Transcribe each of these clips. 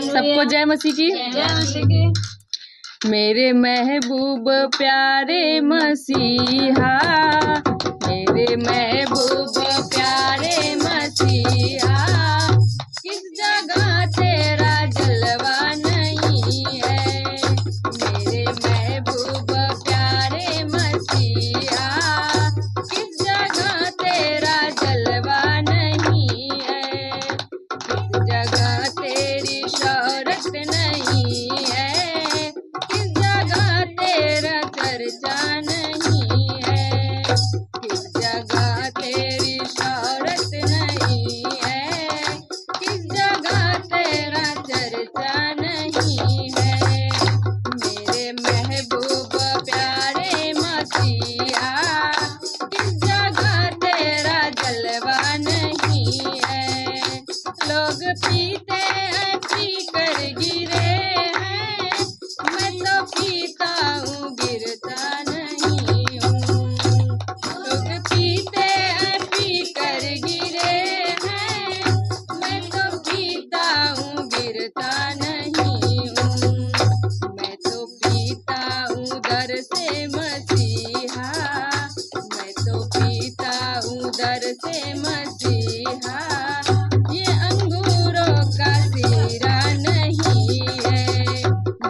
सबको जय मसीह की। जय मसीह की। मेरे महबूब प्यारे मसीहा, मेरे महबूब प्यारे मसीहा, किस जगह तेरा जलवा नहीं है। मेरे महबूब प्यारे मसीहा, किस जगह तेरा जलवा नहीं है। किस जगह तेरी शौहरत नहीं है, किस जगह तेरा चर्चा नहीं है। किस जगह तेरी शौहरत नहीं है, किस जगह तेरा चर्चा नहीं है। मेरे महबूब प्यारे मसीहा, किस जगह तेरा जलवा नहीं है। लोग पीते हैं पी कर गिरे हैं, मैं तो पीता हूँ गिरता नहीं हूँ। लोग पीते हैं पी कर गिरे हैं, मैं तो पीता हूँ गिरता नहीं हूँ। मैं तो पीता हूँ दर से मसीहा, मैं तो पीता हूँ दर से मसीहा। ये अंगूरों का सीरा नहीं है,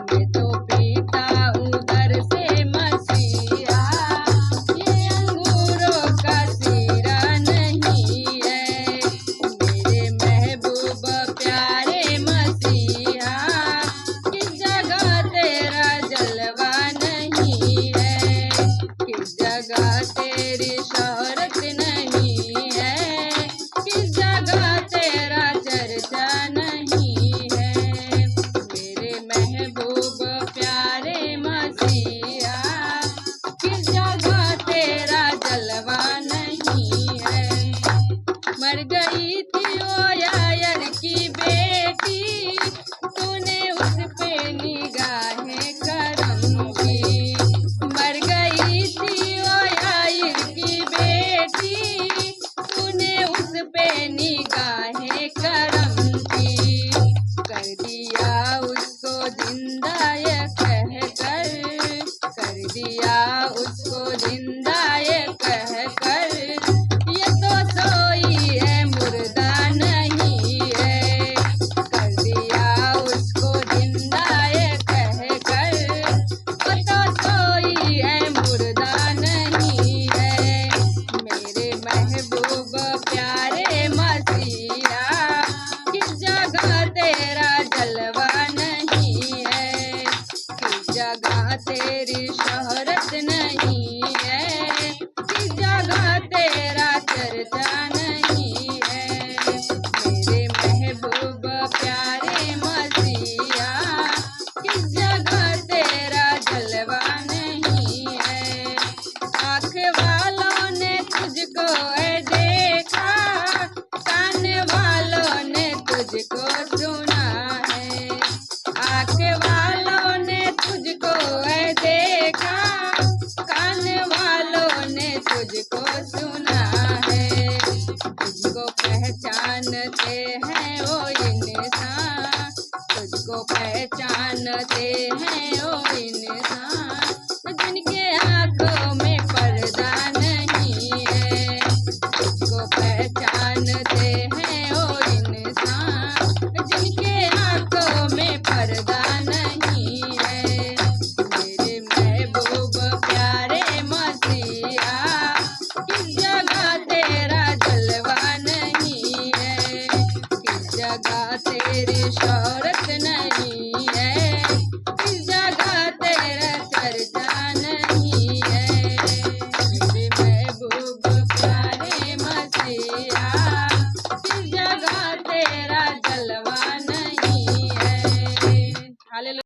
मैं तो पीता हूँ दर से मसीहा। ये अंगूरों का सीरा नहीं है। मेरे महबूब प्यारे मसीहा, किस जगह तेरा जलवा नहीं है। किस जगह तेरी शौहरत नहीं है, किस जगह तेरा चर्चा नहीं है। मेरे महबूब प्यारे मसीहा, किस जगह तेरा जलवा नहीं है। मर गई थी वो यायर की बेटी, तूने उस पे निगाहें करम की। मर गई थी वो यायर की बेटी, तूने उस पे निगाहें करम की। कर दिया उसको जिंदा ये कहकर, कर दिया उसको जिंदा ये कहकर, ये तो सोई है मुर्दा नहीं है। कर दिया उसको जिंदा ये कहकर, वो तो सोई है मुर्दा नहीं है। मेरे महबूब प्यारे मसीहा, किस जगह तेरा जलवा नहीं है। किस जगह तेरी शौहरत नहीं है, किस जगह तेरा चर्चा नहीं है। मेरे महबूब प्यारे मसीहा, किस जगह तेरा जलवा नहीं है। आँख वालों ने तुझको देखा, कान वालों ने तुझको सुना है। आँख वालों ने तुझको देखा, कान वालों ने तुझको सुना है। तुझको पहचानते हैं वो इंसान, तुझको पहचानते हैं वो इंसान, जिनके आँखों